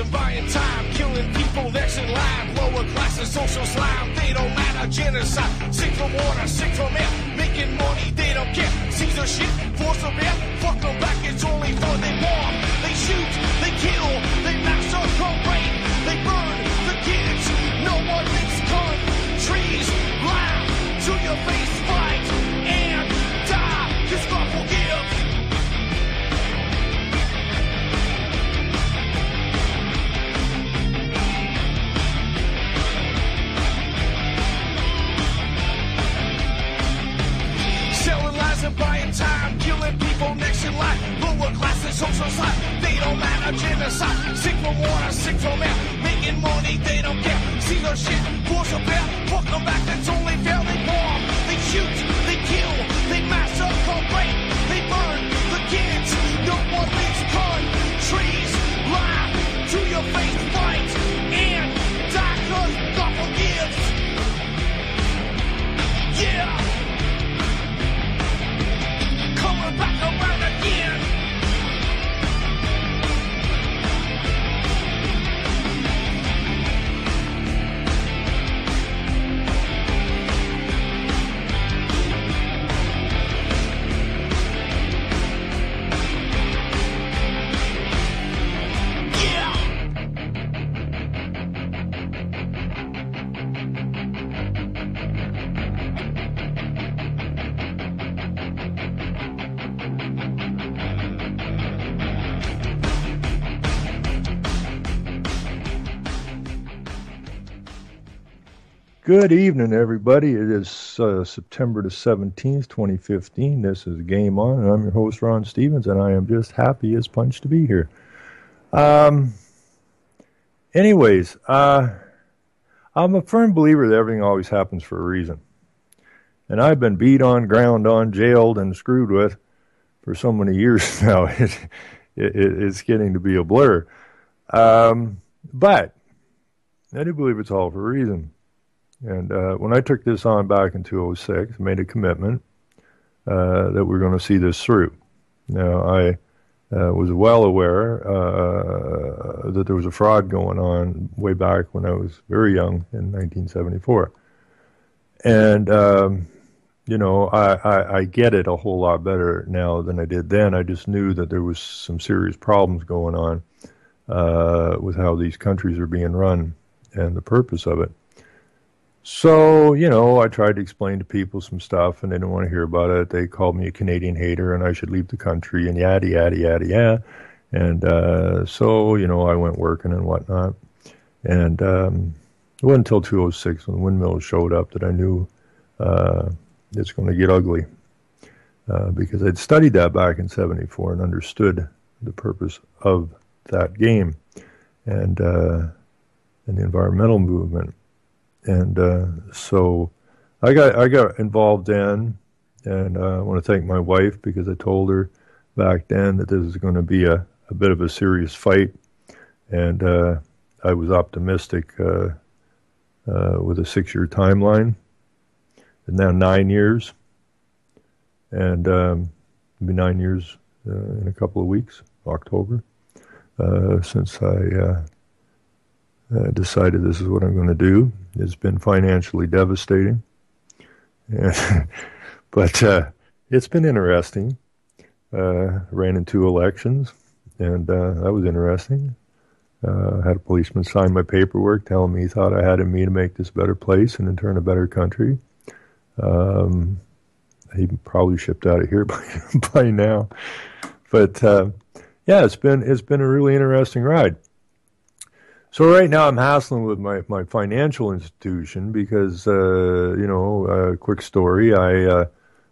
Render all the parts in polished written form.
Centralizing, buying time, killing people next in line. Lower classes, social slime, they don't matter. Genocide, sick from water, sick from air. Making money, they don't care. Caesar shit, force of air. Fuck them back, it's only fun. They bomb, they shoot, they kill, they massacre, rape, they burn the kids. No one thinks countries lie to your face, fight and die. Cause God forgives. Selling lies and buying time, killing people next in line. Lower classes, social slide, they don't matter. Genocide, sick from water, sick from air. Making money, they don't care. See their shit, force a bear. Fuck them back, that's only fair. They bomb, they shoot, they kill, they massacre, rape, they burn the kids. No one thinks countries lie to your face, fight and die. Cause God forgives. Yeah. Coming back around again. Good evening, everybody. It is September the 17th, 2015. This is Game On, and I'm your host, Ron Stevens, and I am just happy as punch to be here. Anyways, I'm a firm believer that everything always happens for a reason. And I've been beat on, ground on, jailed, and screwed with for so many years now. It's getting to be a blur. But I do believe it's all for a reason. And when I took this on back in 2006, I made a commitment that we're going to see this through. Now, I was well aware that there was a fraud going on way back when I was very young in 1974. And, I get it a whole lot better now than I did then. I just knew that there was some serious problems going on with how these countries are being run and the purpose of it. So, I tried to explain to people some stuff, and they didn't want to hear about it. They called me a Canadian hater, and I should leave the country, and yada, yada, yada, yada. And so, I went working and whatnot. And it wasn't until 2006 when the windmills showed up that I knew it's going to get ugly. Because I'd studied that back in 74 and understood the purpose of that game and the environmental movement. And so I got involved then, and I want to thank my wife because I told her back then that this is going to be a bit of a serious fight, and I was optimistic with a 6-year timeline, and now 9 years, and it'll be 9 years in a couple of weeks, October, since I decided this is what I'm going to do. It's been financially devastating, but it's been interesting. Ran in 2 elections, and that was interesting. Had a policeman sign my paperwork telling me he thought I had in me to make this a better place and in turn a better country. He probably shipped out of here by now, but yeah, it's been a really interesting ride. So right now I'm hassling with my financial institution because, quick story, I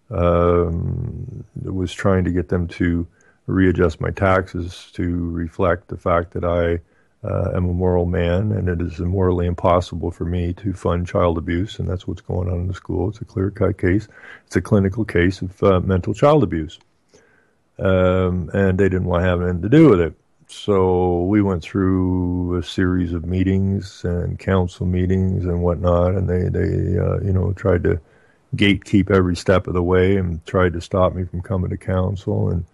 was trying to get them to readjust my taxes to reflect the fact that I am a moral man, and it is morally impossible for me to fund child abuse, and that's what's going on in the school. It's a clear-cut case. It's a clinical case of mental child abuse. And they didn't want to have anything to do with it. So we went through a series of meetings and council meetings and whatnot, and they tried to gatekeep every step of the way and tried to stop me from coming to council, and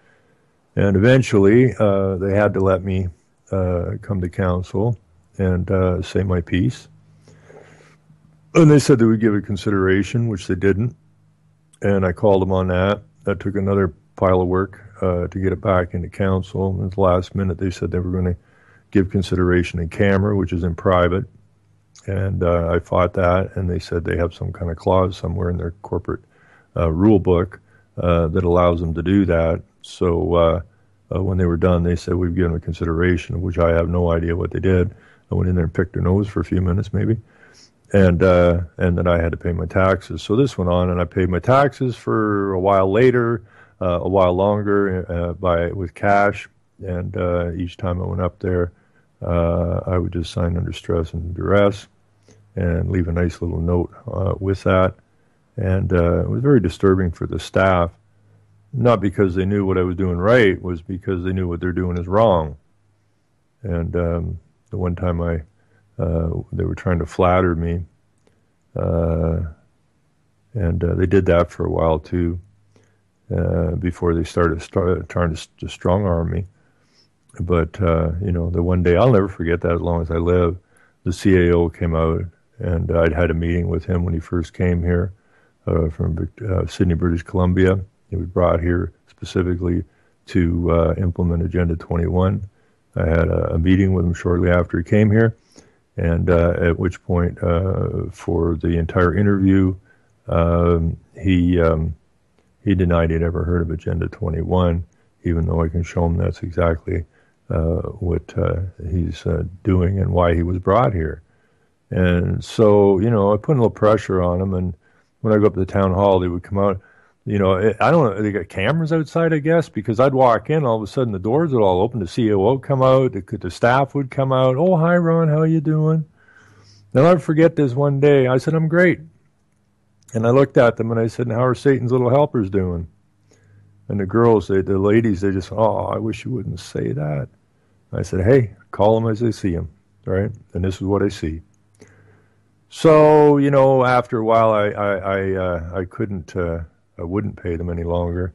eventually they had to let me come to council and say my piece. And they said they would give it consideration, which they didn't. And I called them on that. That took another pile of work to get it back into council. And at the last minute, they said they were going to give consideration in camera, which is in private. And I fought that, and they said they have some kind of clause somewhere in their corporate rule book that allows them to do that. So when they were done, they said, we've given a consideration, which I have no idea what they did. I went in there and picked their nose for a few minutes, maybe. And then I had to pay my taxes. So this went on, and I paid my taxes for a while later, a while longer with cash. And each time I went up there, I would just sign under stress and duress and leave a nice little note with that. And it was very disturbing for the staff, not because they knew what I was doing right, was because they knew what they're doing is wrong. And the one time they were trying to flatter me, and they did that for a while too, before they started trying to strong-arm me. But, the one day, I'll never forget that as long as I live, the CAO came out, and I'd had a meeting with him when he first came here from Sydney, British Columbia. He was brought here specifically to implement Agenda 21. I had a meeting with him shortly after he came here, and at which point, for the entire interview, he denied he'd ever heard of Agenda 21, even though I can show him that's exactly what he's doing and why he was brought here. And so, I put a little pressure on him, and when I go up to the town hall, they would come out. I don't know, they got cameras outside, I guess, because I'd walk in, all of a sudden the doors would all open, the COO would come out, the staff would come out. Oh, hi, Ron, how you doing? I'll never forget this one day. I said, I'm great. And I looked at them and I said, how are Satan's little helpers doing? And the girls, the ladies, they just, oh, I wish you wouldn't say that. I said, hey, call them as I see them, right? And this is what I see. So, after a while, I couldn't, I wouldn't pay them any longer.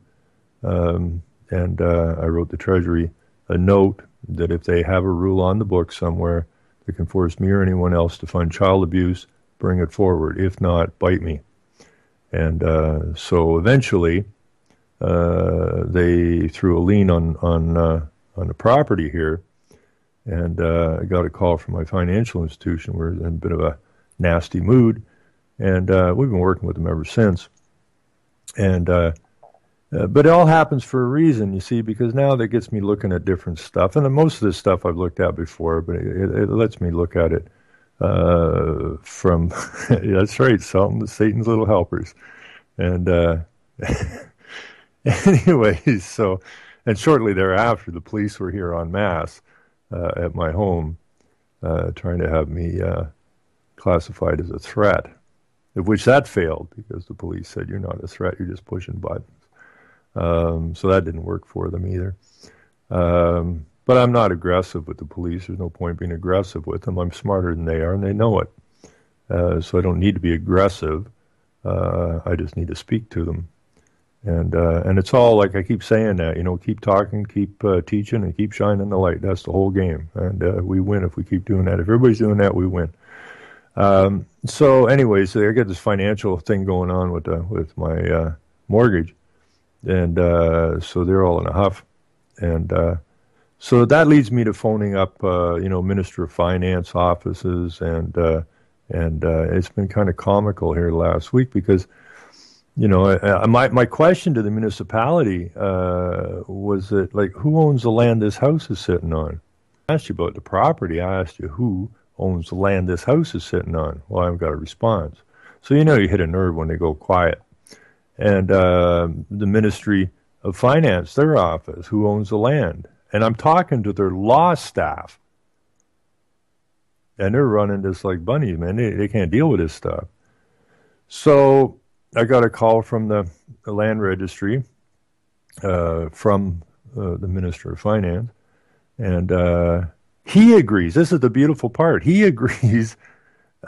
And I wrote the Treasury a note that if they have a rule on the book somewhere that can force me or anyone else to fund child abuse, bring it forward. If not, bite me. And so eventually, they threw a lien on the property here, and I got a call from my financial institution. We're in a bit of a nasty mood, and we've been working with them ever since. And but it all happens for a reason, you see, because now that gets me looking at different stuff, and most of this stuff I've looked at before, but it lets me look at it from that's right, Satan's little helpers. And anyways, so, and shortly thereafter, the police were here en masse at my home, trying to have me classified as a threat, of which that failed because the police said, you're not a threat, you're just pushing buttons. So that didn't work for them either. But I'm not aggressive with the police. There's no point being aggressive with them. I'm smarter than they are, and they know it. So I don't need to be aggressive. I just need to speak to them. And it's all like I keep saying that, keep talking, keep teaching, and keep shining the light. That's the whole game. And we win if we keep doing that. If everybody's doing that, we win. So anyways, I got this financial thing going on with my mortgage. And so they're all in a huff. And so that leads me to phoning up, Minister of Finance offices. And it's been kind of comical here last week because, my question to the municipality was that, like, who owns the land this house is sitting on? I asked you about the property. I asked you who owns the land this house is sitting on. Well, I haven't got a response. So you hit a nerve when they go quiet. And the Ministry of Finance, their office, who owns the land. And I'm talking to their law staff. And they're running this like bunnies, man. They can't deal with this stuff. So I got a call from the land registry, from the Minister of Finance. And he agrees. This is the beautiful part. He agrees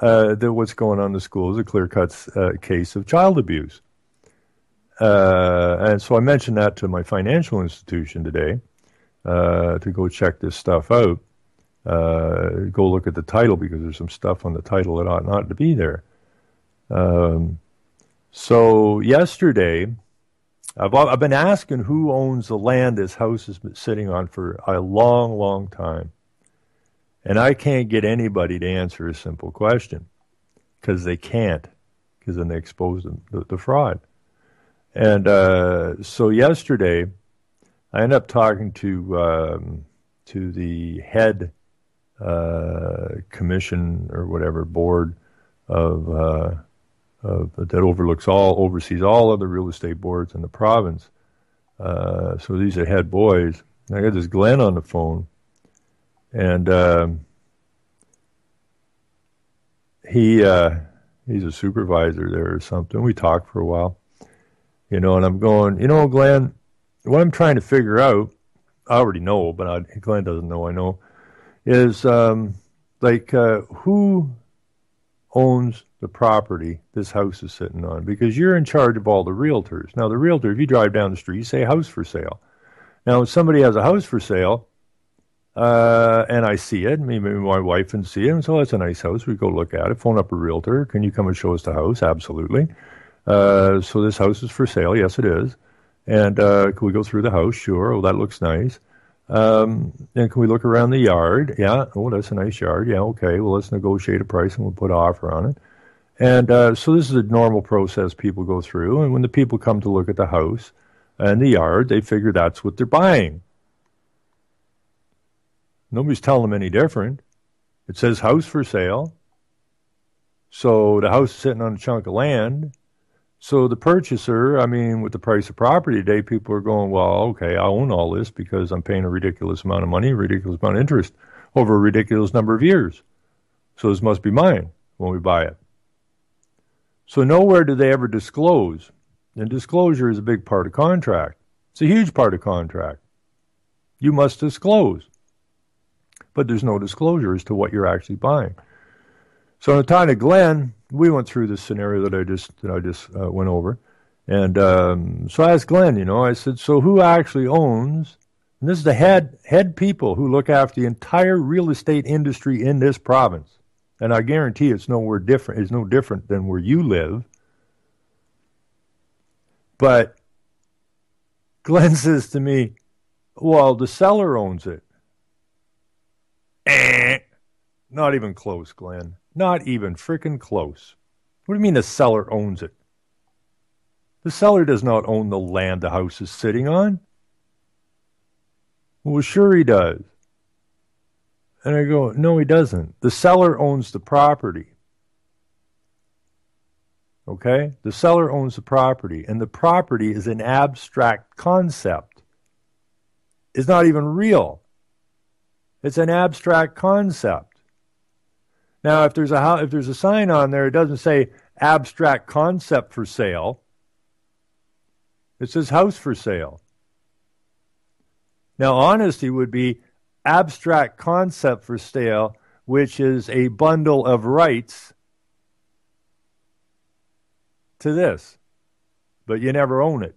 that what's going on in the school is a clear-cut case of child abuse. And so I mentioned that to my financial institution today to go check this stuff out. go look at the title because there's some stuff on the title that ought not to be there. So yesterday, I've been asking who owns the land this house has been sitting on for a long, long time. And I can't get anybody to answer a simple question because they can't, because then they expose the fraud. And so yesterday, I ended up talking to the head commission or whatever board of that oversees all other real estate boards in the province. So these are head boys. I got this Glenn on the phone, and he's a supervisor there or something. We talked for a while, and I'm going, Glenn, what I'm trying to figure out, I already know, but Glenn doesn't know I know, is who owns the property this house is sitting on, because you're in charge of all the realtors. Now, the realtor, if you drive down the street, you say house for sale. Now, if somebody has a house for sale, and I see it, maybe my wife can see it, and so that's a nice house. We go look at it, phone up a realtor. Can you come and show us the house? Absolutely. So this house is for sale. Yes, it is. And can we go through the house? Sure. Oh, that looks nice. And can we look around the yard? Yeah. Oh, that's a nice yard. Yeah. Okay. Well, let's negotiate a price and we'll put an offer on it. And so this is a normal process people go through. And when the people come to look at the house and the yard, they figure that's what they're buying. Nobody's telling them any different. It says house for sale. So the house is sitting on a chunk of land. So the purchaser, with the price of property today, people are going, well, okay, I own all this because I'm paying a ridiculous amount of money, a ridiculous amount of interest over a ridiculous number of years. So this must be mine when we buy it. So nowhere do they ever disclose. And disclosure is a big part of contract. It's a huge part of contract. You must disclose. But there's no disclosure as to what you're actually buying. So in the time of Glenn, we went through this scenario that I just went over. And so I asked Glenn, I said, so who actually owns, and this is the head people who look after the entire real estate industry in this province. And I guarantee it's no different than where you live. But Glenn says to me, well, the seller owns it. Not even close, Glenn. Not even frickin' close. What do you mean the seller owns it? The seller does not own the land the house is sitting on. Well, sure he does. And I go, no, he doesn't. The seller owns the property. Okay? The seller owns the property, and the property is an abstract concept. It's not even real. It's an abstract concept. Now, if there's a sign on there, it doesn't say abstract concept for sale. It says house for sale. Now, honesty would be abstract concept for sale, which is a bundle of rights to this, but you never own it.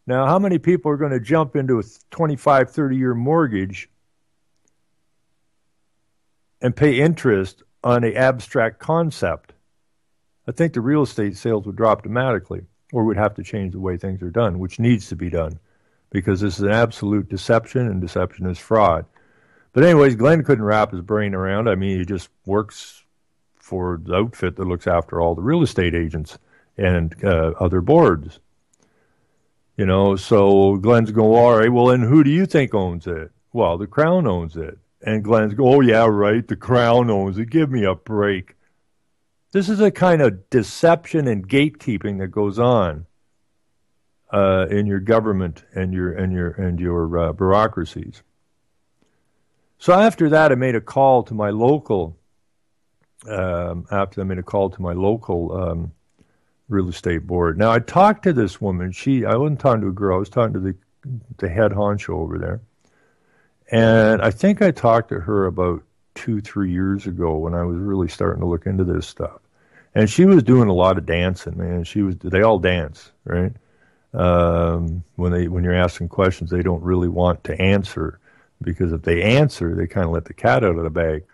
Now, how many people are going to jump into a 25, 30-year mortgage and pay interest on an abstract concept? I think the real estate sales would drop dramatically, or would have to change the way things are done, which needs to be done, because this is an absolute deception, and deception is fraud. But anyways, Glenn couldn't wrap his brain around. He just works for the outfit that looks after all the real estate agents and other boards. So Glenn's going, all right, well, then who do you think owns it? Well, the Crown owns it. And Glenn's going, oh, yeah, right, the Crown owns it. Give me a break. This is a kind of deception and gatekeeping that goes on in your government and your bureaucracies. So after that, I made a call to my local. Real estate board. Now, I talked to this woman. I wasn't talking to a girl. I was talking to the head honcho over there. And I think I talked to her about 2-3 years ago when I was really starting to look into this stuff. And she was doing a lot of dancing, man. They all dance, right? When you're asking questions, they don't really want to answer because if they answer, they kind of let the cat out of the bag.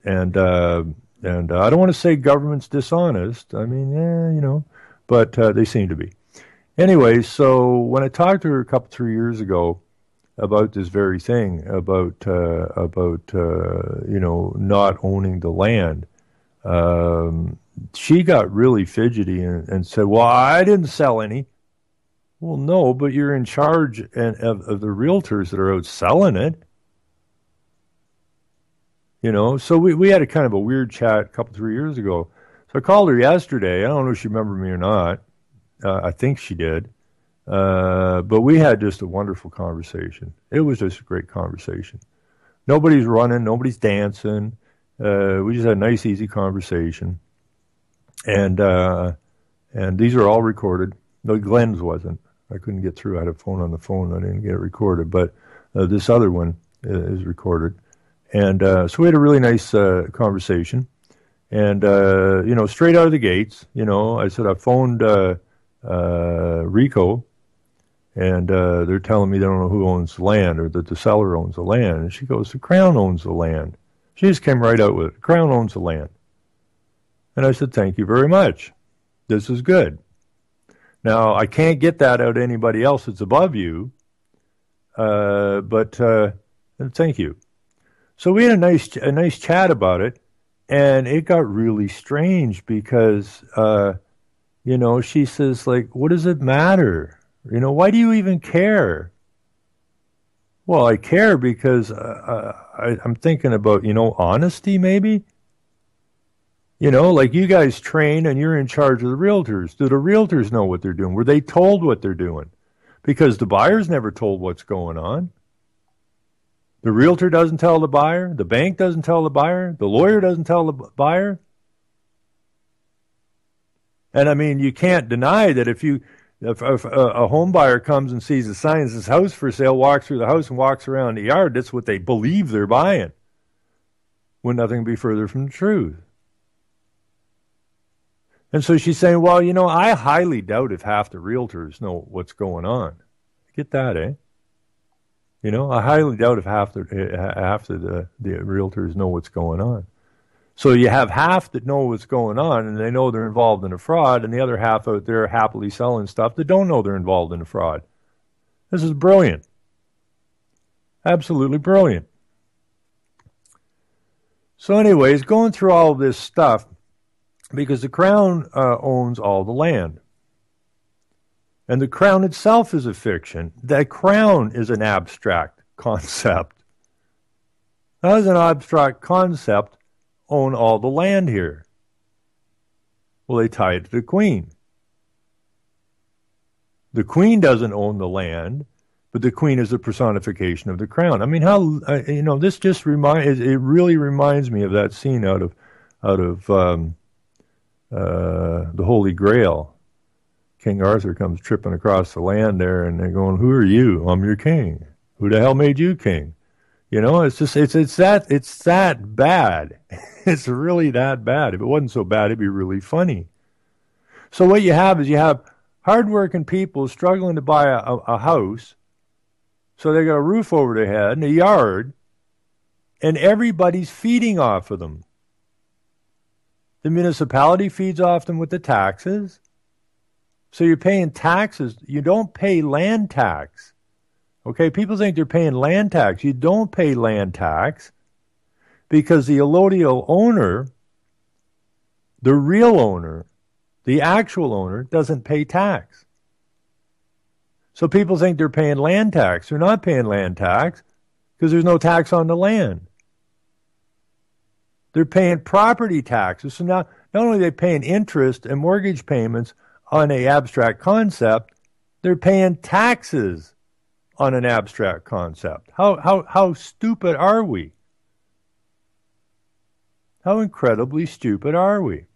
And I don't want to say government's dishonest. I mean, but they seem to be. Anyway, so when I talked to her 3 years ago about this very thing, about not owning the land, she got really fidgety and said, "Well, I didn't sell any." Well, no, but you're in charge of the realtors that are out selling it. So we had a kind of a weird chat 3 years ago. So I called her yesterday. I don't know if she remembered me or not. I think she did. But we had just a wonderful conversation. It was just a great conversation. Nobody's running. Nobody's dancing. We just had a nice, easy conversation. And these are all recorded. No, Glenn's wasn't. I couldn't get through. I had a phone on the phone. I didn't get it recorded. But this other one is recorded. And so we had a really nice conversation. And, straight out of the gates, I said, I phoned Rico, and they're telling me they don't know who owns the land or that the seller owns the land. And she goes, the Crown owns the land. She just came right out with it. The Crown owns the land. And I said, thank you very much. This is good. Now, I can't get that out of anybody else that's above you, but thank you. So we had a nice chat about it, and it got really strange because, she says, like, what does it matter? Why do you even care? Well, I care because I'm thinking about, honesty maybe. Like you guys train and you're in charge of the realtors. Do the realtors know what they're doing? Were they told what they're doing? Because the buyer's never told what's going on. The realtor doesn't tell the buyer. The bank doesn't tell the buyer. The lawyer doesn't tell the buyer. And I mean, you can't deny that if a home buyer comes and sees a sign that says house for sale, walks through the house and walks around the yard, that's what they believe they're buying. When nothing can be further from the truth. And so she's saying, well, I highly doubt if half the realtors know what's going on. Get that, eh? I highly doubt if half the realtors know what's going on. So you have half that know what's going on and they know they're involved in a fraud, and the other half out there happily selling stuff that don't know they're involved in a fraud. This is brilliant. Absolutely brilliant. So anyways, going through all of this stuff, because the Crown owns all the land. And the Crown itself is a fiction. The Crown is an abstract concept. How does an abstract concept own all the land here? Well, they tie it to the Queen. The Queen doesn't own the land, but the Queen is the personification of the Crown. I mean, this just really reminds me of that scene out of the Holy Grail. King Arthur comes tripping across the land there, and they're going, "Who are you? I'm your king. Who the hell made you king?" It's just it's that bad. It's really that bad. If it wasn't so bad, it'd be really funny. So what you have is hardworking people struggling to buy a house, so they got a roof over their head and a yard, and everybody's feeding off of them. The municipality feeds off them with the taxes. So you're paying taxes. You don't pay land tax. Okay, people think they're paying land tax. You don't pay land tax because the allodial owner, the real owner, the actual owner, doesn't pay tax. So people think they're paying land tax. They're not paying land tax because there's no tax on the land. They're paying property taxes. So now, not only are they paying interest and mortgage payments on an abstract concept, they're paying taxes on an abstract concept. How stupid are we? How incredibly stupid are we?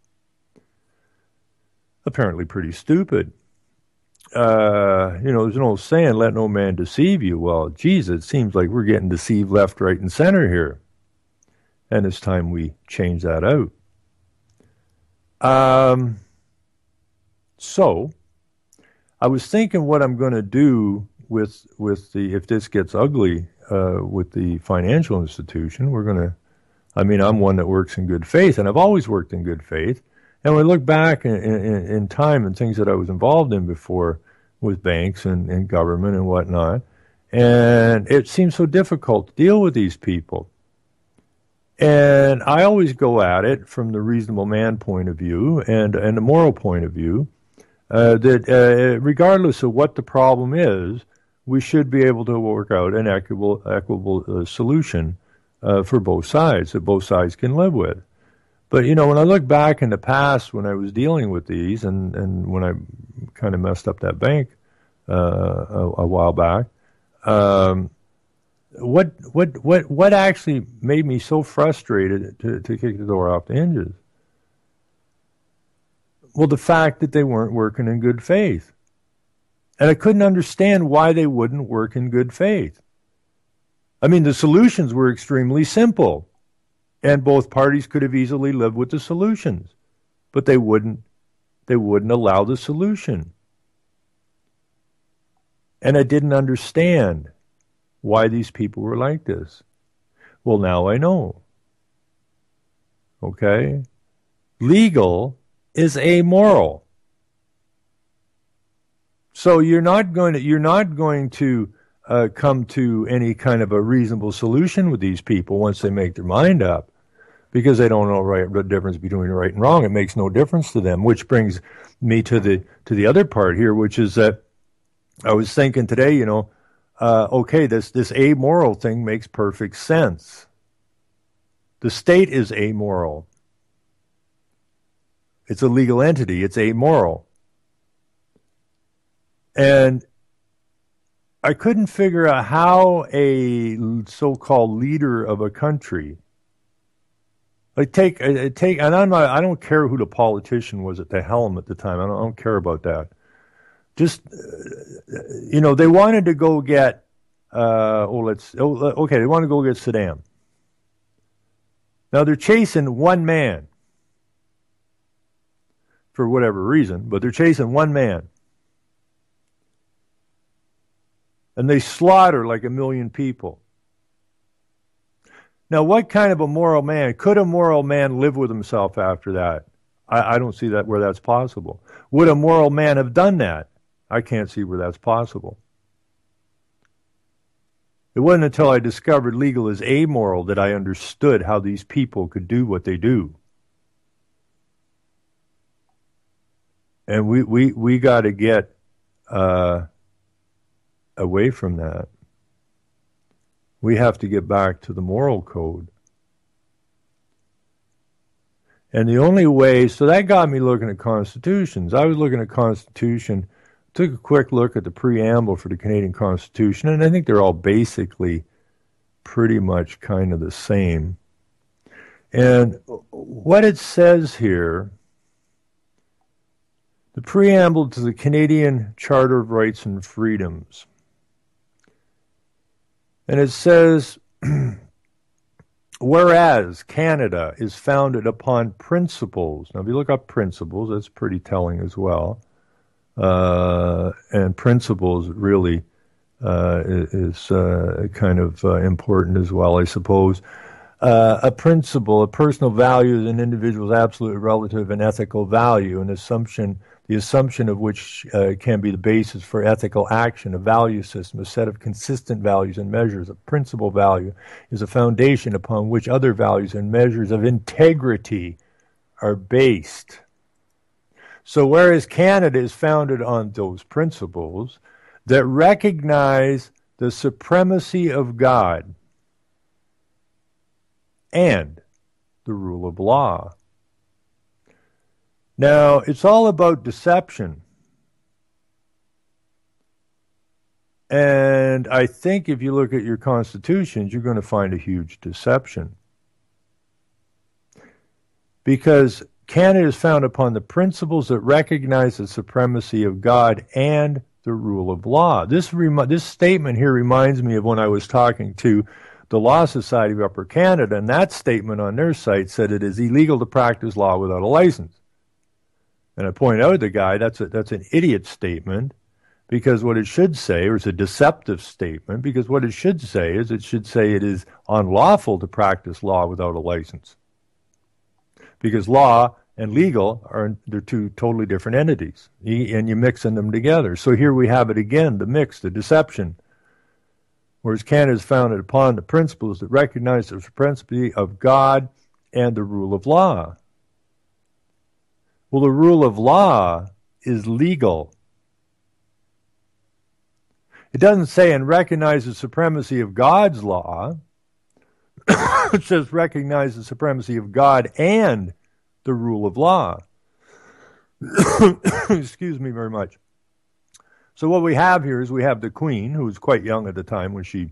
Apparently pretty stupid. There's an old saying, let no man deceive you. Well, geez, it seems like we're getting deceived left, right, and center here. And it's time we change that out. So, I was thinking what I'm going to do with the if this gets ugly with the financial institution. I'm one that works in good faith, and I've always worked in good faith. And we look back in time and things that I was involved in before with banks and government and whatnot, and it seems so difficult to deal with these people. And I always go at it from the reasonable man point of view and the moral point of view, that regardless of what the problem is, we should be able to work out an equitable solution for both sides that both sides can live with. But, when I look back in the past when I was dealing with these and when I kind of messed up that bank a while back, what actually made me so frustrated to kick the door off the hinges? Well, the fact that they weren't working in good faith. And I couldn't understand why they wouldn't work in good faith. I mean, the solutions were extremely simple, and both parties could have easily lived with the solutions, but they wouldn't allow the solution. And I didn't understand why these people were like this. Well, now I know. Okay? Legal is amoral. So you're not going to come to any kind of a reasonable solution with these people once they make their mind up, because they don't know the difference between right and wrong. It makes no difference to them, which brings me to the other part here, which is that I was thinking today, okay, this amoral thing makes perfect sense. The state is amoral. It's a legal entity. It's amoral. And I couldn't figure out how a so-called leader of a country, I don't care who the politician was at the helm at the time. I don't care about that. Just, they wanted to go get, they want to go get Saddam. Now they're chasing one man for whatever reason, but they're chasing one man. And they slaughter like 1 million people. Now, what kind of a moral man? Could a moral man live with himself after that? I don't see that where that's possible. Would a moral man have done that? I can't see where that's possible. It wasn't until I discovered legal is amoral that I understood how these people could do what they do. And we got to get away from that. We have to get back to the moral code. And the only way, so that got me looking at constitutions. I was looking at Constitution, took a quick look at the preamble for the Canadian Constitution, and I think they're all basically pretty much kind of the same. And what it says here, the preamble to the Canadian Charter of Rights and Freedoms. And it says, whereas Canada is founded upon principles. Now, if you look up principles, that's pretty telling as well. And principles really is kind of important as well, I suppose. A principle, a personal value is an individual's absolute, relative, and ethical value, the assumption of which can be the basis for ethical action. A value system, a set of consistent values and measures. A principal value is a foundation upon which other values and measures of integrity are based. So whereas Canada is founded on those principles that recognize the supremacy of God and the rule of law. Now, it's all about deception. And I think if you look at your constitutions, you're going to find a huge deception. Because Canada is founded upon the principles that recognize the supremacy of God and the rule of law. This statement here reminds me of when I was talking to the Law Society of Upper Canada, and that statement on their site said it is illegal to practice law without a license. And I pointed out to the guy, that's an idiot statement, Because what it should say, or it's a deceptive statement, because what it should say is it should say it is unlawful to practice law without a license. Because law and legal they're two totally different entities, and you're mixing them together. So here we have it again, the mix, the deception. Whereas Canada is founded upon the principles that recognize the supremacy of God and the rule of law. Well, the rule of law is legal. It doesn't say and recognize the supremacy of God's law. It says recognize the supremacy of God and the rule of law. Excuse me very much. So what we have here is we have the queen, who was quite young at the time when she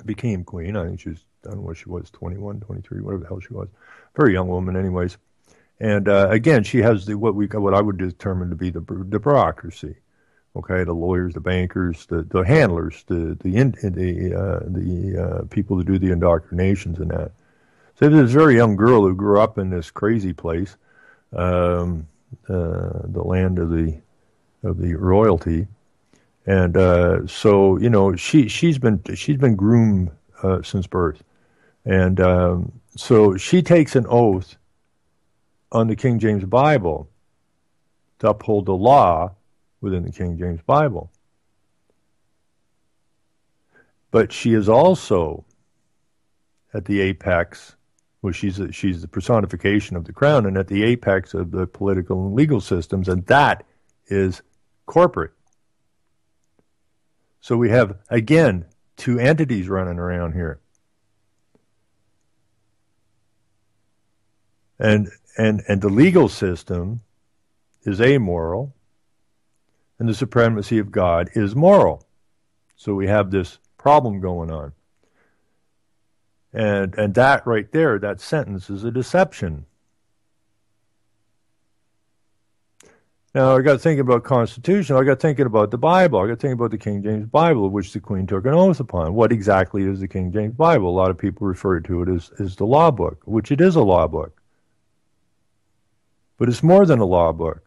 became queen. I think she was, I don't know what she was, 21, 23, whatever the hell she was. Very young woman anyways. And again, she has what I would determine to be the bureaucracy. Okay, the lawyers, the bankers, the handlers, the people who do the indoctrinations and that. So there's this very young girl who grew up in this crazy place, the land of the royalty, and so you know she's been groomed since birth, and so she takes an oath on the King James Bible to uphold the law within the King James Bible. But she is also at the apex, well, she's the personification of the crown, and at the apex of the political and legal systems, and that is corporate. So we have, again, two entities running around here. And the legal system is amoral, and the supremacy of God is moral. So we have this problem going on. And that right there, that sentence is a deception. Now, I got thinking about Constitution. I got thinking about the Bible. I got thinking about the King James Bible, of which the Queen took an oath upon. What exactly is the King James Bible? A lot of people refer to it as the law book, which it is a law book. But it's more than a law book.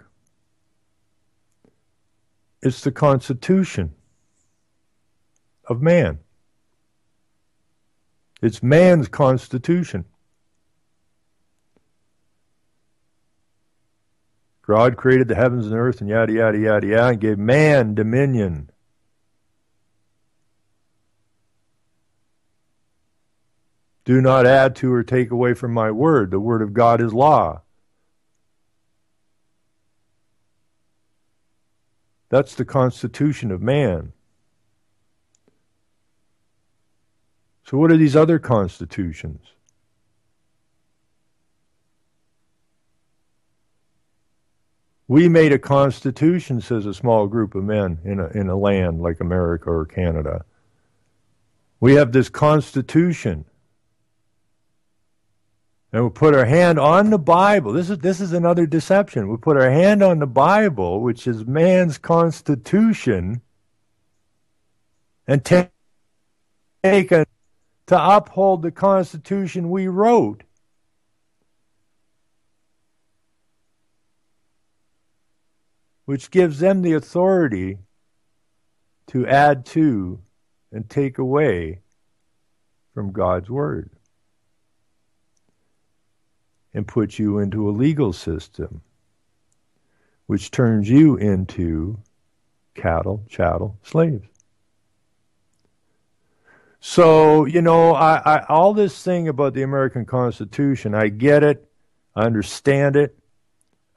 It's the Constitution of man. It's man's constitution. God created the heavens and earth and yada, yada, yada, yada, and gave man dominion. Do not add to or take away from my word. The word of God is law. That's the constitution of man. So what are these other constitutions? We made a constitution, says a small group of men in a land like America or Canada. We have this constitution. And we put our hand on the Bible. This is another deception. We put our hand on the Bible, which is man's constitution, and take to uphold the Constitution we wrote. Which gives them the authority to add to and take away from God's Word. And put you into a legal system, which turns you into cattle, chattel, slaves. So, you know, I all this thing about the American Constitution, I get it, I understand it.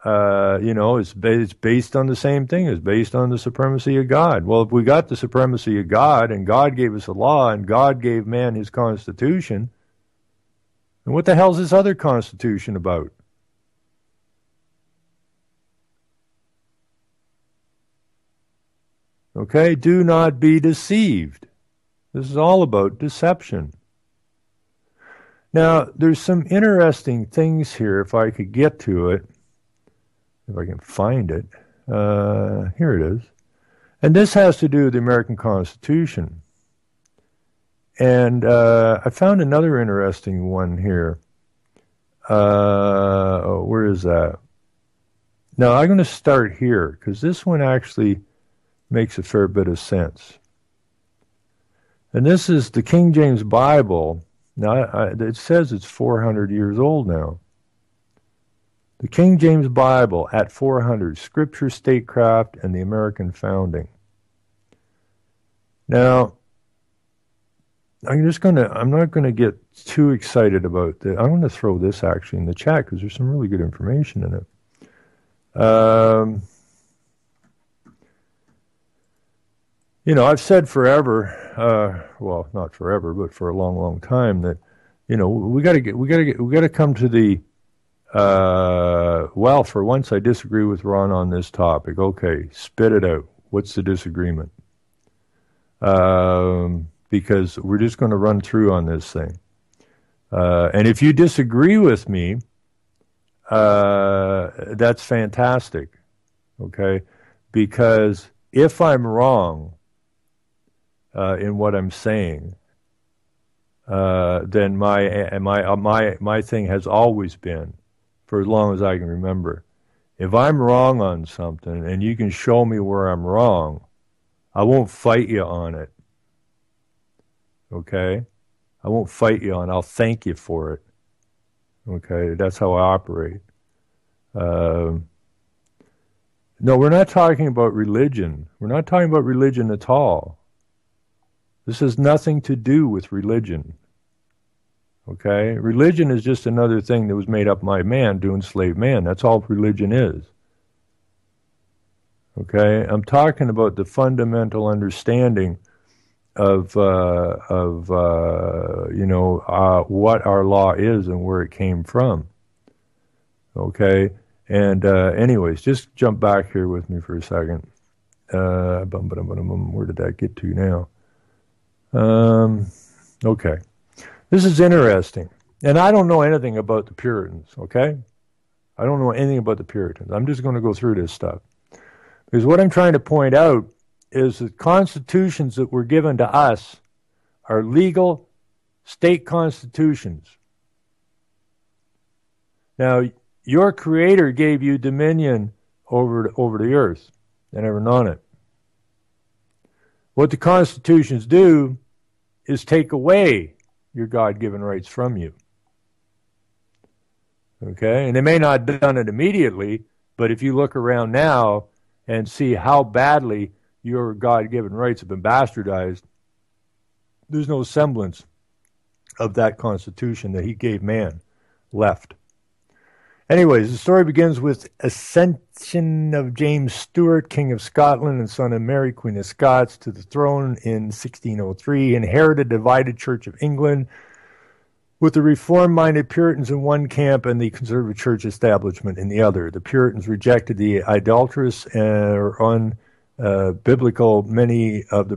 You know, it's based on the same thing. It's based on the supremacy of God. Well, if we got the supremacy of God, and God gave us a law, and God gave man his Constitution, and what the hell's this other constitution about? Okay, do not be deceived. This is all about deception. Now, there's some interesting things here, if I could get to it, if I can find it. Here it is. And this has to do with the American Constitution. And I found another interesting one here. Where is that? Now, I'm going to start here, because this one actually makes a fair bit of sense. And this is the King James Bible. Now, it says it's 400 years old now. The King James Bible at 400, Scripture, Statecraft, and the American Founding. Now, I'm not going to get too excited about this. I'm going to throw this actually in the chat because there's some really good information in it. I've said forever, well, not forever, but for a long, long time that, we got to come to the, well, for once I disagree with Ron on this topic. Okay, spit it out. What's the disagreement? Because we're just going to run through on this thing. And if you disagree with me, that's fantastic. Okay? Because if I'm wrong in what I'm saying, then my thing has always been, for as long as I can remember, if I'm wrong on something and you can show me where I'm wrong, I won't fight you on it. Okay? I won't fight you on it. I'll thank you for it. Okay? That's how I operate. No, we're not talking about religion. We're not talking about religion at all. This has nothing to do with religion. Okay? Religion is just another thing that was made up by man to enslave man. That's all religion is. Okay? I'm talking about the fundamental understanding of what our law is and where it came from. Okay? And anyways, just jump back here with me for a second. Where did that get to now? Okay. This is interesting. And I don't know anything about the Puritans, okay? I don't know anything about the Puritans. I'm just going to go through this stuff. Because what I'm trying to point out is that constitutions that were given to us are legal state constitutions. Now, your Creator gave you dominion over the earth and everything on it. What the constitutions do is take away your God-given rights from you. Okay? And they may not have done it immediately, but if you look around now and see how badly your God-given rights have been bastardized, there's no semblance of that constitution that he gave man left. Anyways, the story begins with ascension of James Stuart, King of Scotland and son of Mary, Queen of Scots, to the throne in 1603. He inherited a divided Church of England with the reform-minded Puritans in one camp and the conservative church establishment in the other. The Puritans rejected the idolatrous or unbiblical many of the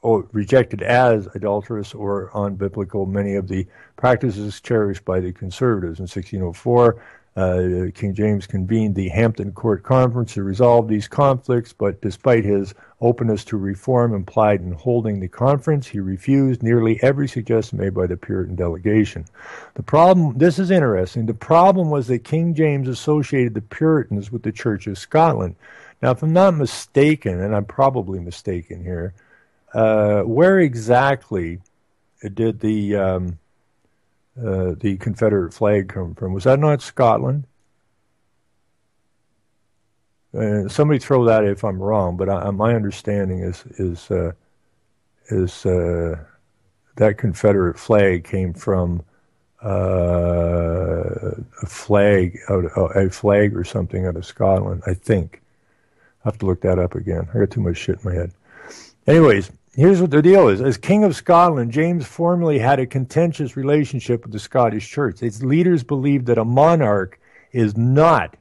or rejected as idolatrous or unbiblical many of the practices cherished by the conservatives. In 1604, King James convened the Hampton Court Conference to resolve these conflicts, but despite his openness to reform implied in holding the conference, he refused nearly every suggestion made by the Puritan delegation. The problem, this is interesting, the problem was that King James associated the Puritans with the Church of Scotland. Now, if I'm not mistaken, and I'm probably mistaken here, where exactly did the Confederate flag come from? Was that not Scotland? Somebody throw that if I'm wrong, but my understanding is that Confederate flag came from a flag or something out of Scotland, I think. I have to look that up again. I got too much shit in my head. Anyways, here's what the deal is. As King of Scotland, James formerly had a contentious relationship with the Scottish Church. Its leaders believed that a monarch is not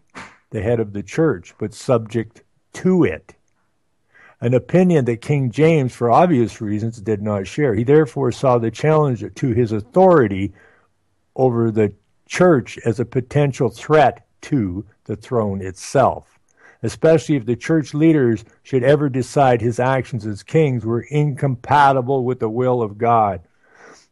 the head of the church, but subject to it. An opinion that King James, for obvious reasons, did not share. He therefore saw the challenge to his authority over the church as a potential threat to the throne itself, especially if the church leaders should ever decide his actions as kings were incompatible with the will of God.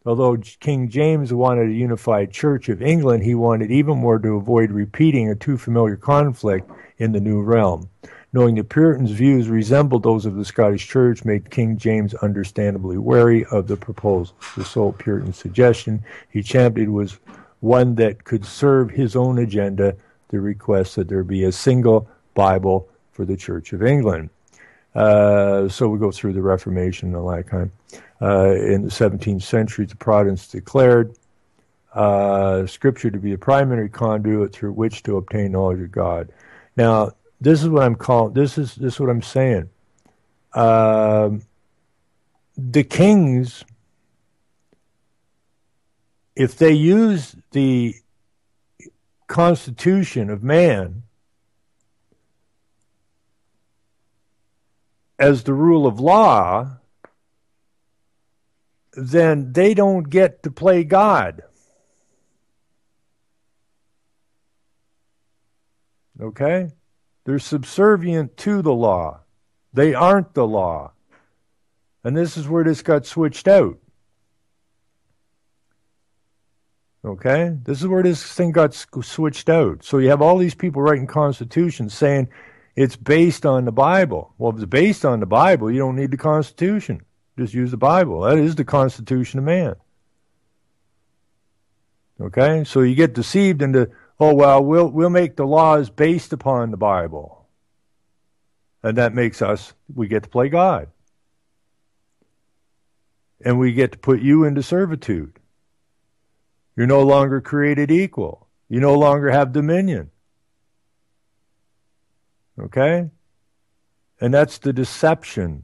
Although King James wanted a unified Church of England, he wanted even more to avoid repeating a too familiar conflict in the new realm. Knowing the Puritans' views resembled those of the Scottish Church made King James understandably wary of the proposal. The sole Puritan suggestion he championed was one that could serve his own agenda, the request that there be a single Bible for the Church of England. So we go through the Reformation and all that kind. In the 17th century, the Protestants declared Scripture to be the primary conduit through which to obtain knowledge of God. Now, this is what I'm calling. This is what I'm saying. The kings, if they use the Constitution of man as the rule of law, then they don't get to play God. Okay? They're subservient to the law. They aren't the law. And this is where this got switched out. Okay? This is where this thing got switched out. So you have all these people writing constitutions saying it's based on the Bible. Well, if it's based on the Bible, you don't need the Constitution. Just use the Bible. That is the Constitution of man. Okay? So you get deceived into, oh, well, we'll make the laws based upon the Bible. And that makes we get to play God. And we get to put you into servitude. You're no longer created equal. You no longer have dominion. Okay? And that's the deception.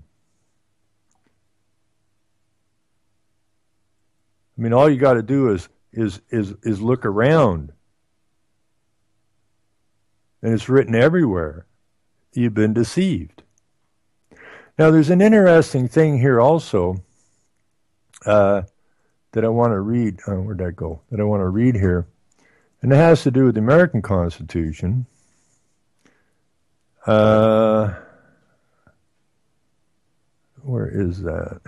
I mean, all you got to do is look around. And it's written everywhere. You've been deceived. Now, there's an interesting thing here also that I want to read. Where'd that go? That I want to read here. And it has to do with the American Constitution. Where is that?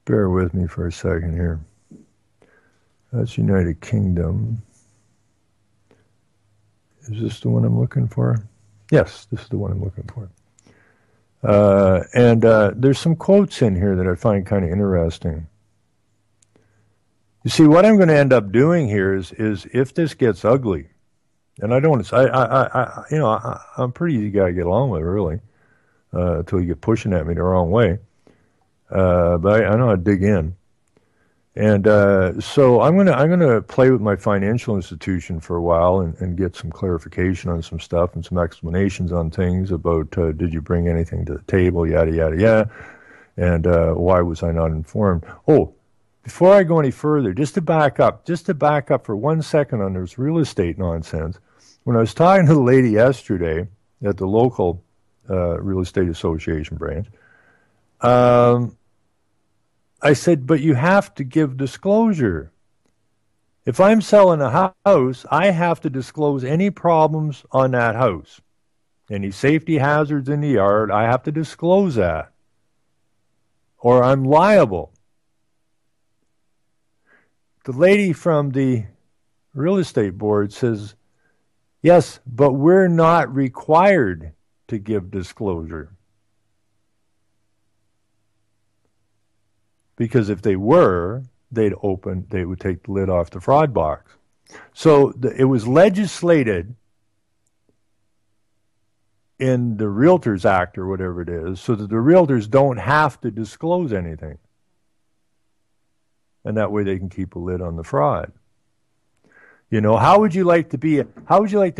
Bear with me for a second here. That's United Kingdom. Is this the one I'm looking for? Yes, this is the one I'm looking for. And there's some quotes in here that I find kind of interesting. You see, what I'm going to end up doing here is if this gets ugly, and I don't want to, I'm a pretty easy guy to get along with, really, until you get pushing at me the wrong way. But I know how to dig in. And so I'm gonna play with my financial institution for a while and get some clarification on some stuff and some explanations on things about did you bring anything to the table, yada yada yada, and why was I not informed? Oh, before I go any further, just to back up for 1 second on this real estate nonsense. When I was talking to the lady yesterday at the local real estate association branch, I said, but you have to give disclosure. If I'm selling a house, I have to disclose any problems on that house. Any safety hazards in the yard, I have to disclose that. Or I'm liable. The lady from the real estate board says, yes, but we're not required to give disclosure. Because if they were, they would take the lid off the fraud box. So it was legislated in the Realtors Act or whatever it is, so that the realtors don't have to disclose anything. And that way they can keep a lid on the fraud. You know, how would you like to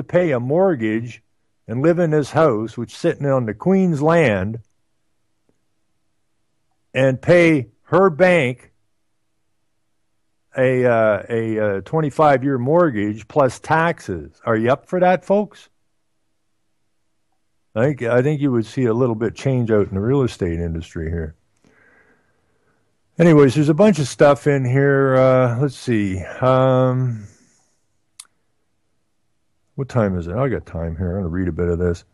pay a mortgage and live in this house, which is sitting on the Queen's land, and pay her bank a 25-year mortgage plus taxes? Are you up for that, folks? I think you would see a little bit change out in the real estate industry here. Anyways, there's a bunch of stuff in here. Let's see. What time is it? I got time here. I'm going to read a bit of this.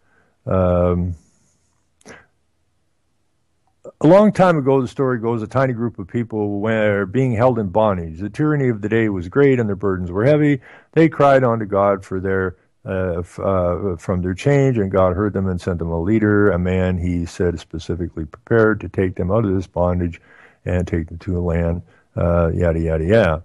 A long time ago, the story goes, a tiny group of people were being held in bondage. The tyranny of the day was great and their burdens were heavy. They cried unto God for from their change, and God heard them and sent them a leader, a man, he said, specifically prepared to take them out of this bondage and take them to a land, yada, yada, yada.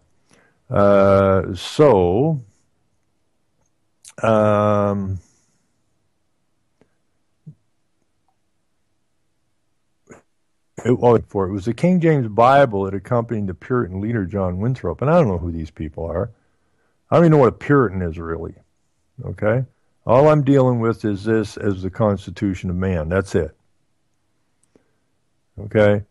It was the King James Bible that accompanied the Puritan leader John Winthrop, and I don't know who these people are. I don't even know what a Puritan is really. Okay? All I'm dealing with is this as the Constitution of Man. That's it. Okay?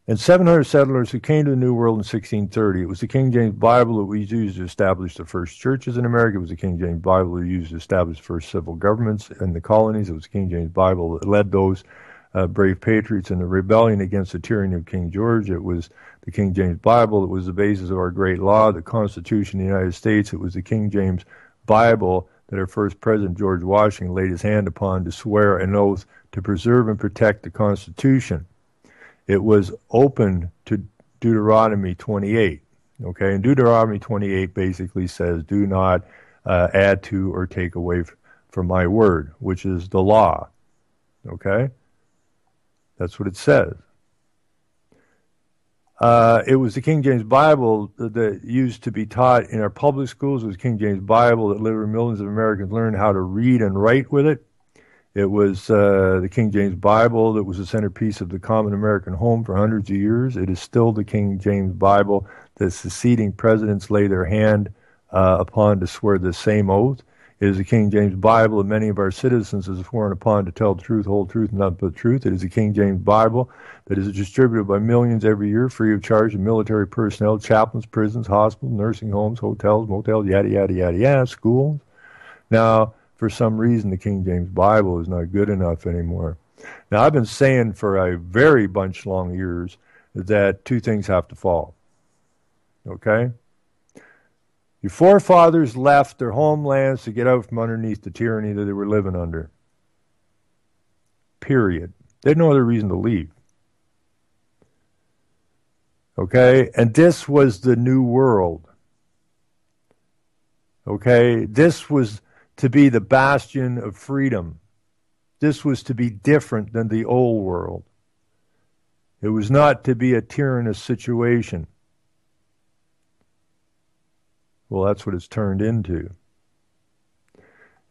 And 700 settlers who came to the New World in 1630, it was the King James Bible that was used to establish the first churches in America. It was the King James Bible that was used to establish the first civil governments in the colonies. It was the King James Bible that led those brave patriots in the rebellion against the tyranny of King George. It was the King James Bible that was the basis of our great law, the Constitution of the United States. It was the King James Bible that our first president, George Washington, laid his hand upon to swear an oath to preserve and protect the Constitution. It was open to Deuteronomy 28. Okay, and Deuteronomy 28 basically says, do not add to or take away from my word, which is the law. Okay? That's what it says. It was the King James Bible that used to be taught in our public schools. It was the King James Bible that literally millions of Americans learned how to read and write with it. It was the King James Bible that was the centerpiece of the common American home for hundreds of years. It is still the King James Bible that succeeding presidents lay their hand upon to swear the same oath. It is the King James Bible that many of our citizens have sworn upon to tell the truth, whole truth, and nothing but the truth. It is the King James Bible that is distributed by millions every year, free of charge to military personnel, chaplains, prisons, hospitals, nursing homes, hotels, motels, yada, yada, yada, yada, schools. Now, for some reason, the King James Bible is not good enough anymore. Now, I've been saying for a very bunch long years that two things have to fall. Okay? Your forefathers left their homelands to get out from underneath the tyranny that they were living under. Period. They had no other reason to leave. Okay? And this was the new world. Okay? This was to be the bastion of freedom. This was to be different than the old world. It was not to be a tyrannous situation. Well, that's what it's turned into.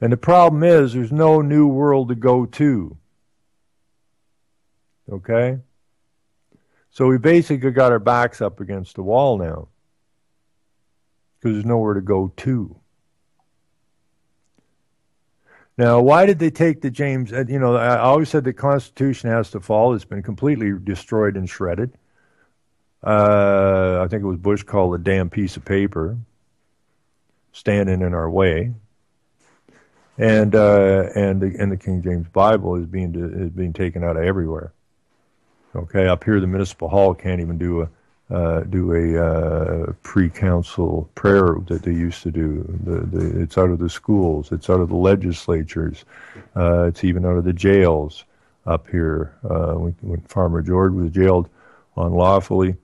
And the problem is there's no new world to go to. Okay? So we basically got our backs up against the wall now. Because there's nowhere to go to. Now, why did they take the James... You know, I always said the Constitution has to fall. It's been completely destroyed and shredded. I think it was Bush called a damn piece of paper standing in our way, and the King James Bible is being taken out of everywhere. Okay, up here the municipal hall can't even do a pre-council prayer that they used to do. It's out of the schools, it's out of the legislatures, it's even out of the jails up here. When Farmer George was jailed unlawfully,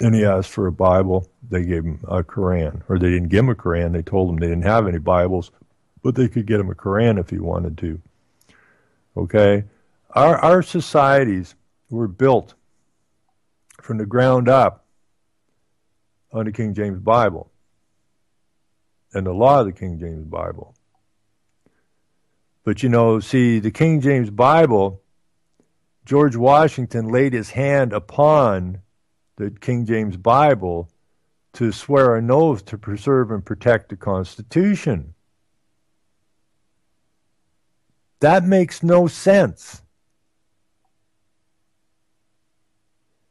and he asked for a Bible, they gave him a Quran. Or they didn't give him a Quran, they told him they didn't have any Bibles, but they could get him a Quran if he wanted to. Okay? Our societies were built from the ground up on the King James Bible and the law of the King James Bible. But you know, see, the King James Bible, George Washington laid his hand upon the King James Bible to swear an oath to preserve and protect the Constitution. That makes no sense.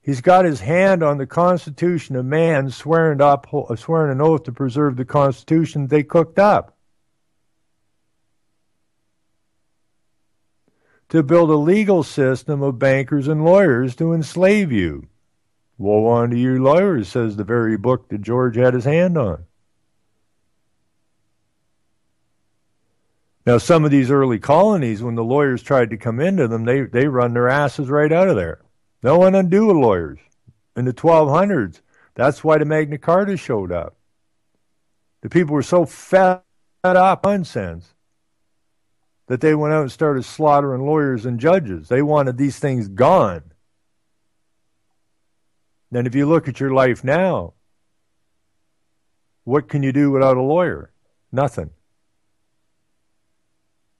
He's got his hand on the Constitution of man, swearing an oath to preserve the Constitution they cooked up. To build a legal system of bankers and lawyers to enslave you. Woe unto you lawyers, says the very book that George had his hand on. Now, some of these early colonies, when the lawyers tried to come into them, they run their asses right out of there. No one undo with lawyers. In the 1200s, that's why the Magna Carta showed up. The people were so fed up nonsense that they went out and started slaughtering lawyers and judges. They wanted these things gone. And if you look at your life now, what can you do without a lawyer? Nothing.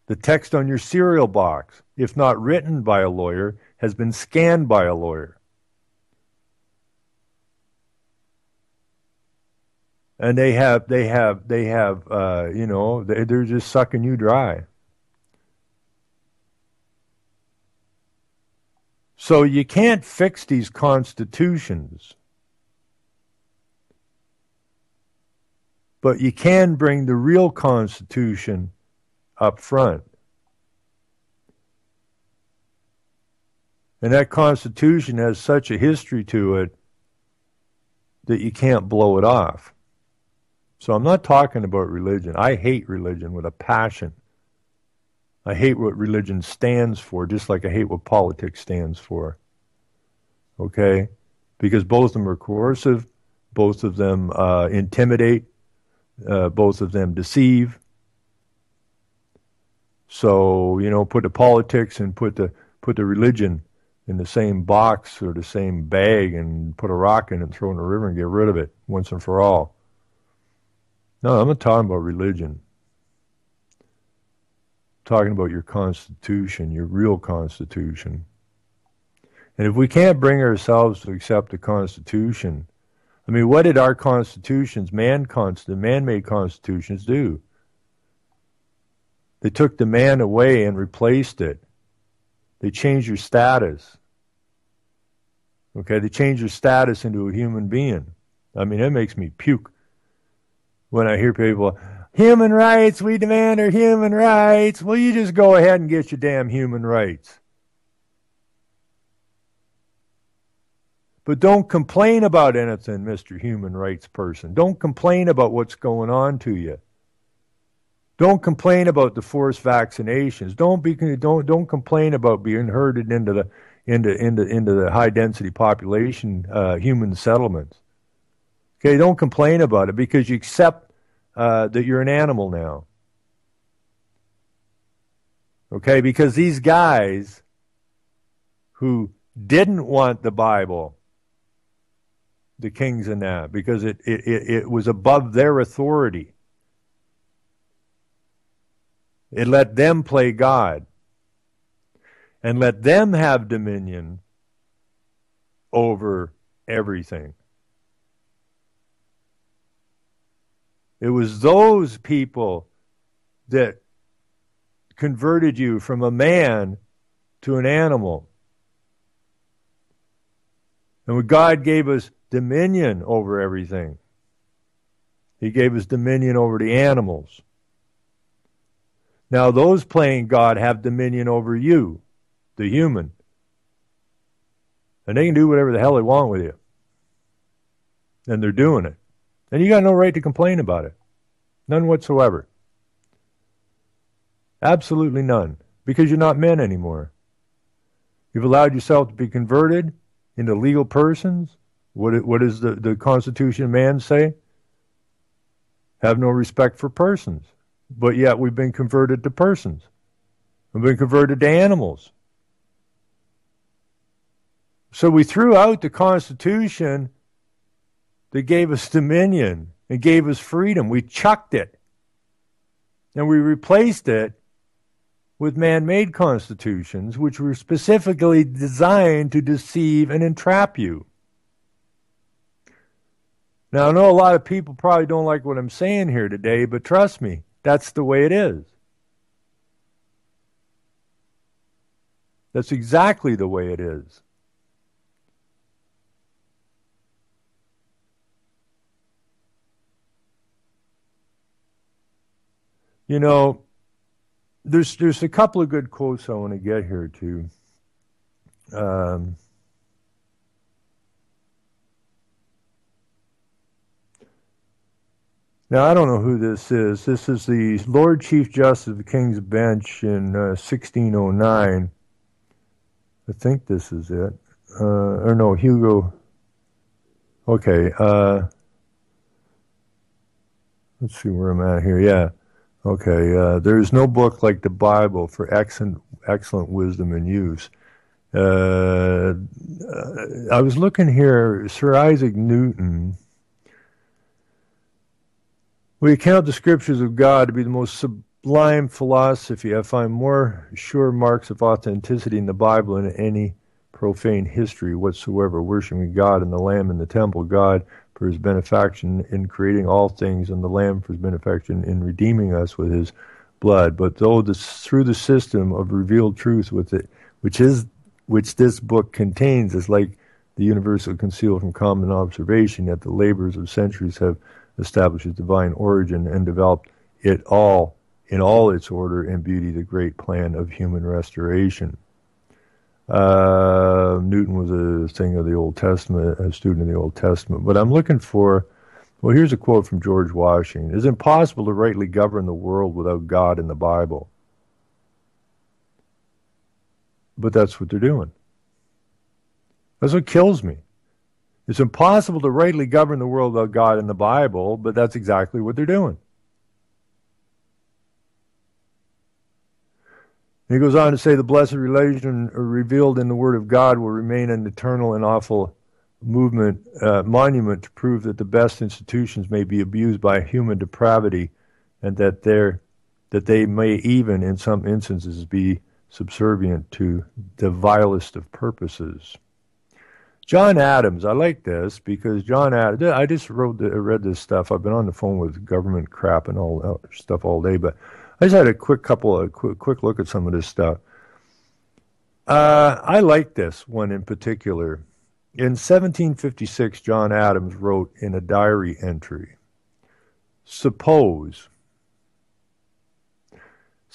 The text on your cereal box, if not written by a lawyer, has been scanned by a lawyer. And they're just sucking you dry. So you can't fix these constitutions, but you can bring the real Constitution up front. And that Constitution has such a history to it that you can't blow it off. So I'm not talking about religion. I hate religion with a passion. I hate what religion stands for, just like I hate what politics stands for. Okay? Because both of them are coercive, both of them intimidate, both of them deceive. So, put the politics and put the religion in the same box or the same bag and put a rock in it and throw it in the river and get rid of it once and for all. No, I'm not talking about religion. I'm talking about your Constitution, your real Constitution. And if we can't bring ourselves to accept the Constitution, I mean, what did our constitutions, man-made constitutions, do? They took the man away and replaced it. They changed your status. Okay, they changed your status into a human being. I mean, that makes me puke when I hear people, human rights, we demand our human rights. Well, you just go ahead and get your damn human rights. But don't complain about anything, Mr. Human Rights person. Don't complain about what's going on to you. Don't complain about the forced vaccinations. Don't complain about being herded into the high density population human settlements. Okay, don't complain about it because you accept that you're an animal now. Okay, because these guys who didn't want the Bible, the kings and that, because it was above their authority. It let them play God and let them have dominion over everything. It was those people that converted you from a man to an animal. And when God gave us dominion over everything, He gave us dominion over the animals. Now those playing God have dominion over you, the human. And they can do whatever the hell they want with you. And they're doing it. And you got no right to complain about it. None whatsoever. Absolutely none. Because you're not men anymore. You've allowed yourself to be converted into legal persons. What does the Constitution of Man say? Have no respect for persons. But yet we've been converted to persons. We've been converted to animals. So we threw out the Constitution that gave us dominion and gave us freedom. We chucked it. And we replaced it with man-made constitutions, which were specifically designed to deceive and entrap you. Now, I know a lot of people probably don't like what I'm saying here today, but trust me, that's the way it is. That's exactly the way it is. You know, there's a couple of good quotes I want to get here too. Now, I don't know who this is. This is the Lord Chief Justice of the King's Bench in 1609. I think this is it. Or no, Hugo. Okay. Let's see where I'm at here. Yeah. Okay. There is no book like the Bible for excellent wisdom and use. I was looking here, Sir Isaac Newton. We account the scriptures of God to be the most sublime philosophy. I find more sure marks of authenticity in the Bible than any profane history whatsoever, worshiping God and the Lamb in the temple, God for his benefaction in creating all things, and the Lamb for his benefaction in redeeming us with his blood. But though through the system of revealed truth with it, which this book contains, is like the universal concealed from common observation, yet the labors of centuries have established its divine origin and developed it all in all its order and beauty, the great plan of human restoration. Newton was a thing of the Old Testament, a student of the Old Testament. But I'm looking for, well, here's a quote from George Washington. It is impossible to rightly govern the world without God in the Bible. But that's what they're doing. That's what kills me. It's impossible to rightly govern the world without God in the Bible, but that's exactly what they're doing. He goes on to say the blessed religion revealed in the Word of God will remain an eternal and awful monument to prove that the best institutions may be abused by human depravity, and that they may even, in some instances, be subservient to the vilest of purposes. John Adams, I like this because John Adams, I just read this stuff. I've been on the phone with government crap and all that stuff all day, but I just had a quick look at some of this stuff. I like this one in particular. In 1756, John Adams wrote in a diary entry, Suppose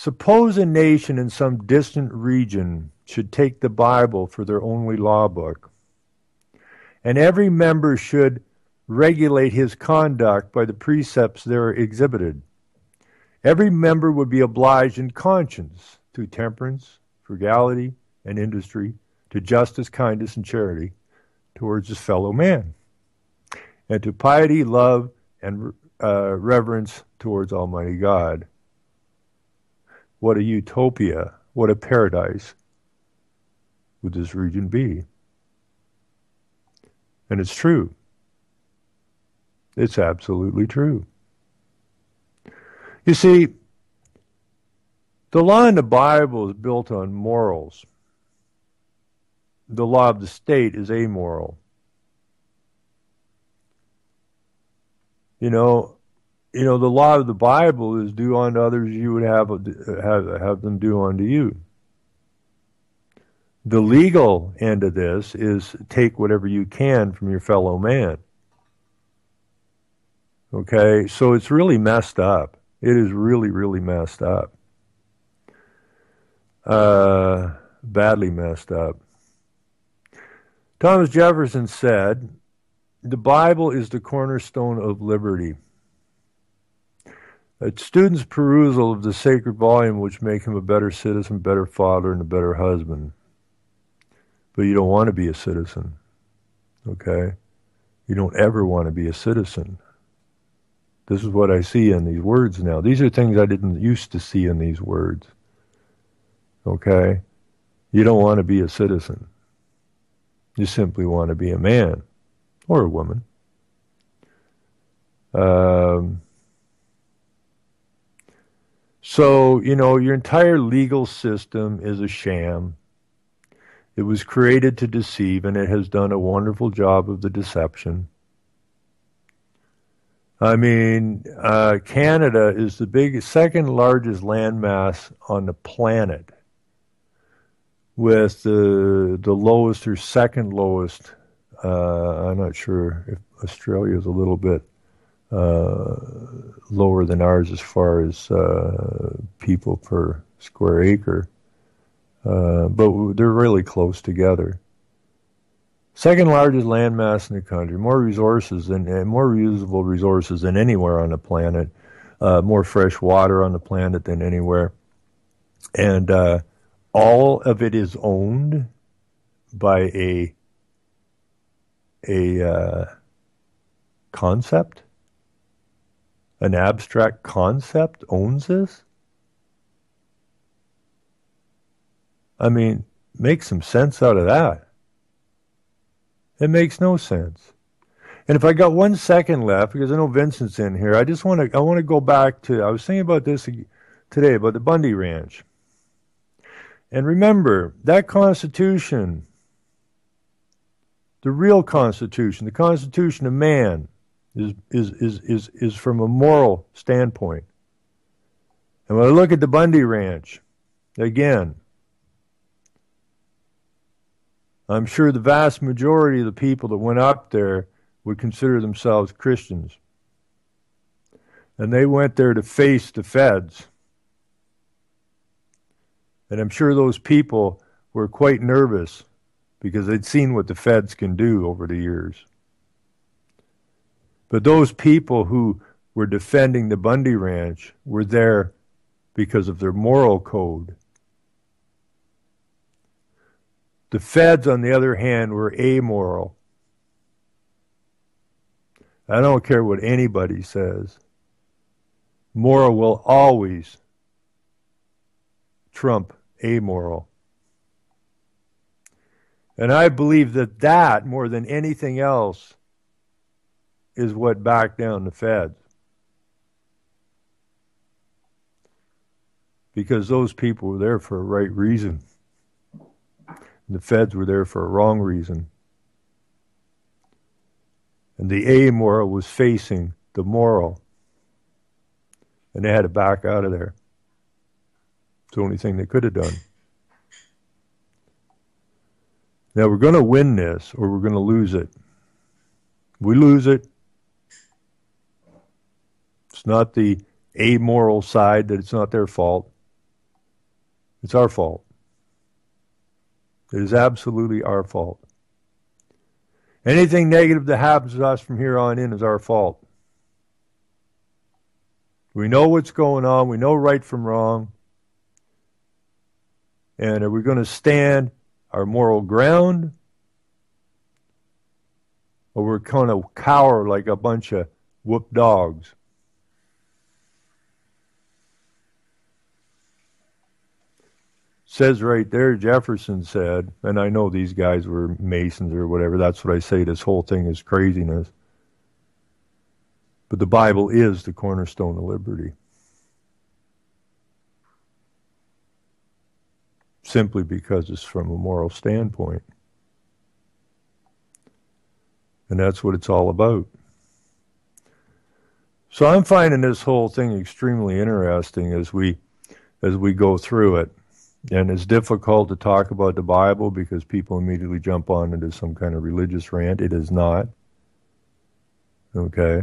a nation in some distant region should take the Bible for their only law book, and every member should regulate his conduct by the precepts there exhibited. Every member would be obliged in conscience to temperance, frugality, and industry, to justice, kindness, and charity towards his fellow man, and to piety, love, and reverence towards Almighty God. What a utopia, what a paradise would this region be? And it's true. It's absolutely true. You see, the law in the Bible is built on morals. The law of the state is amoral. You know, the law of the Bible is do unto others you would have them do unto you. The legal end of this is take whatever you can from your fellow man. Okay, so it's really messed up. It is really, really messed up. Badly messed up. Thomas Jefferson said, the Bible is the cornerstone of liberty. A student's perusal of the sacred volume which make him a better citizen, better father, and a better husband. But you don't want to be a citizen, okay? You don't ever want to be a citizen. This is what I see in these words now. These are things I didn't used to see in these words, okay? You don't want to be a citizen. You simply want to be a man or a woman. So, your entire legal system is a sham. It was created to deceive, and it has done a wonderful job of the deception. I mean, Canada is the second largest landmass on the planet, with the lowest or second lowest. I'm not sure if Australia is a little bit lower than ours as far as people per square acre. But they're really close together. Second largest landmass in the country, more resources and more usable resources than anywhere on the planet, more fresh water on the planet than anywhere, and all of it is owned by a concept, an abstract concept owns this. I mean, make some sense out of that. It makes no sense. And if I got 1 second left, because I know Vincent's in here, I want to go back to, I was thinking about this today, about the Bundy Ranch. And remember, that Constitution, the real Constitution, the Constitution of man, is from a moral standpoint. And when I look at the Bundy Ranch, again, I'm sure the vast majority of the people that went up there would consider themselves Christians. And they went there to face the feds. And I'm sure those people were quite nervous because they'd seen what the feds can do over the years. But those people who were defending the Bundy Ranch were there because of their moral code. The feds, on the other hand, were amoral. I don't care what anybody says. Moral will always trump amoral. And I believe that more than anything else is what backed down the feds. Because those people were there for a right reason. The feds were there for a wrong reason. And the amoral was facing the moral. And they had to back out of there. It's the only thing they could have done. Now we're going to win this or we're going to lose it. We lose it. It's not the amoral side that it's not their fault. It's our fault. It is absolutely our fault. Anything negative that happens to us from here on in is our fault. We know what's going on. We know right from wrong. And are we going to stand our moral ground? Or we're going to cower like a bunch of whooped dogs? Says right there, Jefferson said, and I know these guys were Masons or whatever, that's what I say, this whole thing is craziness. But the Bible is the cornerstone of liberty. Simply because it's from a moral standpoint. And that's what it's all about. So I'm finding this whole thing extremely interesting as we go through it. And it's difficult to talk about the Bible because people immediately jump on into some kind of religious rant. It is not. Okay?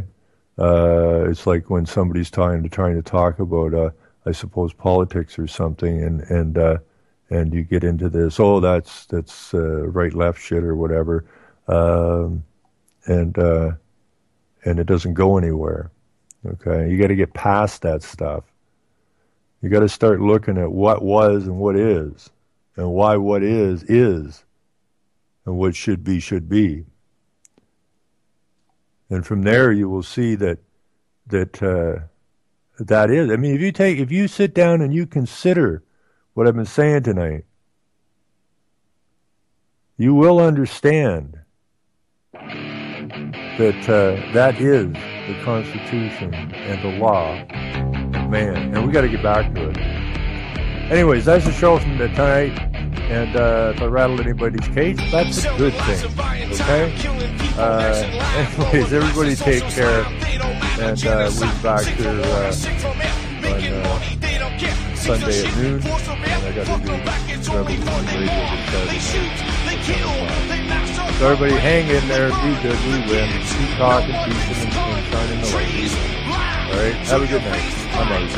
It's like when somebody's trying to talk about, I suppose, politics or something, and you get into this, that's right-left shit or whatever, and it doesn't go anywhere. Okay? You got to get past that stuff. You got to start looking at what was and what is, and why what is, and what should be. And from there, you will see that is. I mean, if you sit down and you consider what I've been saying tonight, you will understand that that is the Constitution and the law. Man, and we got to get back to it. Anyways, that's the show from tonight. And if I rattled anybody's cage, that's a good thing. Okay? Anyways, everybody take care. And we'll be back here on Sunday at noon. And I got to do Revolution Radio this Saturday. So everybody hang in there. Be good. We win. Keep talking, teaching, and shining the light. All right? Have a good night. I'm out.